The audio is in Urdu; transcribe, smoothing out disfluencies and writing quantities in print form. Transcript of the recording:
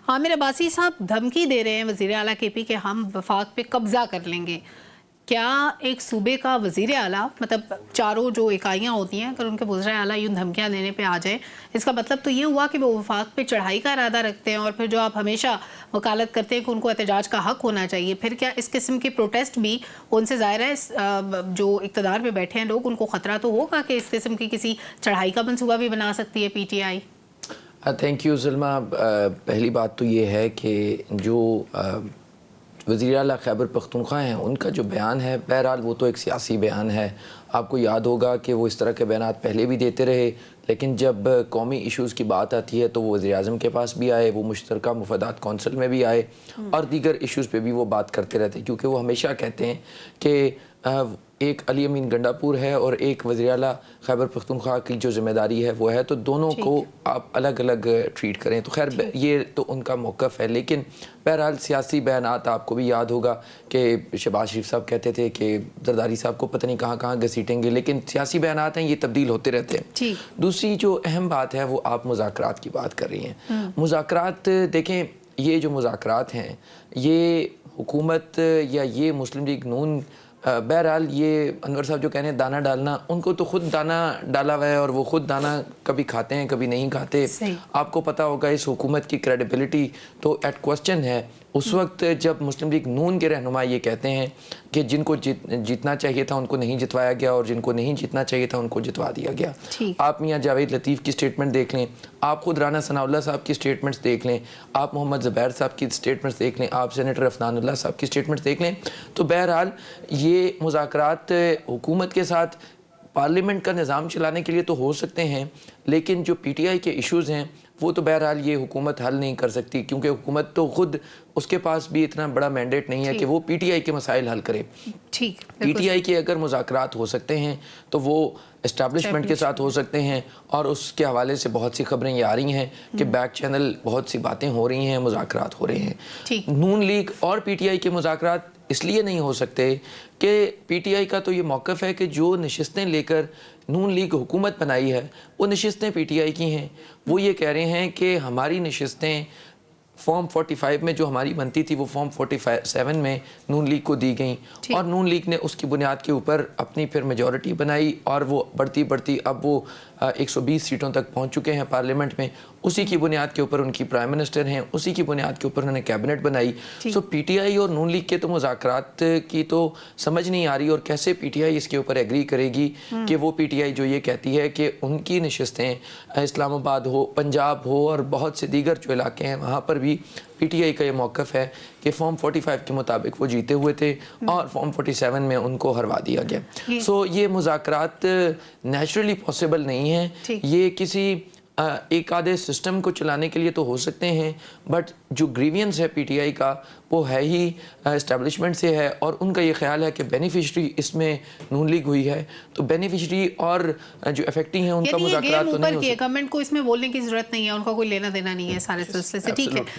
عامر عباسی صاحب دھمکی دے رہے ہیں وزیر اعلیٰ کے پی کہ ہم وفاق پہ قبضہ کر لیں گے. کیا ایک صوبے کا وزیر اعلیٰ مطلب چاروں جو اکائیاں ہوتی ہیں اگر ان کے وزراء اعلیٰ یوں دھمکیاں دینے پہ آ جائیں، اس کا مطلب تو یہ ہوا کہ وہ وفاق پہ چڑھائی کا ارادہ رکھتے ہیں، اور پھر جو آپ ہمیشہ وکالت کرتے ہیں کہ ان کو احتجاج کا حق ہونا چاہیے، پھر کیا اس قسم کی پروٹیسٹ بھی ان سے ظاہر ہے جو اقتدار پہ بیٹھے ہیں لوگ ان کو خطرہ تو ہوگا کہ اس قسم کی کسی چڑھائی کا منصوبہ بھی بنا سکتی ہے پی ٹی آئی؟ تھینک یو ظلمہ. پہلی بات تو یہ ہے کہ جو وزیر اعلیٰ خیبر پختونخوا ہیں ان کا جو بیان ہے بہرحال وہ تو ایک سیاسی بیان ہے. آپ کو یاد ہوگا کہ وہ اس طرح کے بیانات پہلے بھی دیتے رہے، لیکن جب قومی ایشوز کی بات آتی ہے تو وہ وزیر اعظم کے پاس بھی آئے، وہ مشترکہ مفادات کونسل میں بھی آئے اور دیگر ایشوز پہ بھی وہ بات کرتے رہتے، کیونکہ وہ ہمیشہ کہتے ہیں کہ ایک علی امین گنڈا پور ہے اور ایک وزیر اعلیٰ خیبر پختونخوا کی جو ذمہ داری ہے وہ ہے، تو دونوں کو آپ الگ الگ ٹریٹ کریں. تو خیر یہ تو ان کا موقف ہے، لیکن بہرحال سیاسی بیانات آپ کو بھی یاد ہوگا کہ شہباز شریف صاحب کہتے تھے کہ زرداری صاحب کو پتہ نہیں کہاں کہاں گھسیٹیں گے، لیکن سیاسی بیانات ہیں یہ تبدیل ہوتے رہتے ہیں. دوسری جو اہم بات ہے وہ آپ مذاکرات کی بات کر رہی ہیں. مذاکرات دیکھیں، یہ جو مذاکرات ہیں یہ حکومت یا یہ مسلم لیگ نون، بہرحال یہ انور صاحب جو کہنے دانہ ڈالنا، ان کو تو خود دانہ ڈالا ہوا ہے اور وہ خود دانہ کبھی کھاتے ہیں کبھی نہیں کھاتے. آپ کو پتہ ہوگا اس حکومت کی کریڈیبلٹی تو ایٹ کوسچن ہے. اس وقت جب مسلم لیگ نون کے رہنما یہ کہتے ہیں کہ جن کو جیتنا چاہیے تھا ان کو نہیں جتوایا گیا اور جن کو نہیں جیتنا چاہیے تھا ان کو جتوا دیا گیا. آپ میاں جاوید لطیف کی سٹیٹمنٹ دیکھ لیں، آپ خود رانا ثناء اللہ صاحب کی سٹیٹمنٹس دیکھ لیں، آپ محمد زبیر صاحب کی سٹیٹمنٹس دیکھ لیں، آپ سینیٹر عفنان اللہ صاحب کی سٹیٹمنٹس دیکھ لیں. تو بہرحال یہ مذاکرات حکومت کے ساتھ پارلیمنٹ کا نظام چلانے کے لیے تو ہو سکتے ہیں، لیکن جو پی ٹی آئی کے ایشوز ہیں وہ تو بہرحال یہ حکومت حل نہیں کر سکتی، کیونکہ حکومت تو خود اس کے پاس بھی اتنا بڑا مینڈیٹ نہیں ہے کہ وہ پی ٹی آئی کے مسائل حل کرے. پی ٹی آئی کے اگر مذاکرات ہو سکتے ہیں تو وہ اسٹیبلشمنٹ کے ساتھ ہو سکتے ہیں، اور اس کے حوالے سے بہت سی خبریں یہ آ رہی ہیں کہ بیک چینل بہت سی باتیں ہو رہی ہیں، مذاکرات ہو رہے ہیں. نون لیگ اور پی ٹی آئی کے مذاکرات اس لیے نہیں ہو سکتے کہ پی ٹی آئی کا تو یہ موقف ہے کہ جو نشستیں لے کر نون لیگ حکومت بنائی ہے وہ نشستیں پی ٹی آئی کی ہیں. وہ یہ کہہ رہے ہیں کہ ہماری نشستیں فارم 45 میں جو ہماری بنتی تھی وہ فارم 47 میں نون لیگ کو دی گئیں، اور نون لیگ نے اس کی بنیاد کے اوپر اپنی پھر میجورٹی بنائی، اور وہ بڑھتی بڑھتی اب وہ 120 سیٹوں تک پہنچ چکے ہیں پارلیمنٹ میں. اسی کی بنیاد کے اوپر ان کی پرائم منسٹر ہیں، اسی کی بنیاد کے اوپر انہوں نے کیبنٹ بنائی. سو پی ٹی آئی اور نون لیگ کے تو مذاکرات کی تو سمجھ نہیں آ رہی، اور کیسے پی ٹی آئی اس کے اوپر ایگری کرے گی کہ وہ پی ٹی آئی جو یہ کہتی ہے کہ ان کی نشستیں اسلام آباد ہو، پنجاب ہو اور بہت سے دیگر جو علاقے ہیں وہاں پر بھی پی ٹی آئی کا یہ موقف ہے کہ فارم 45 کے مطابق وہ جیتے ہوئے تھے اور فارم 47 میں ان کو ہروا دیا گیا. سو یہ مذاکرات نیچرلی پاسبل نہیں ہیں. یہ کسی ایک آدھے سسٹم کو چلانے کے لیے تو ہو سکتے ہیں، بٹ جو گریوینس ہے پی ٹی آئی کا وہ ہے ہی اسٹیبلشمنٹ سے ہے، اور ان کا یہ خیال ہے کہ بینیفیشری اس میں نون لیگ ہوئی ہے، تو بینیفیشری اور جو افیکٹنگ ہیں ان کا مذاکرات تو نہیں ہو سکتے. گورنمنٹ کو اس میں بولنے کی ضرورت نہیں ہے، ان کا کوئی لینا دینا نہیں ہے سارے سلسلے سے. ٹھیک ہے.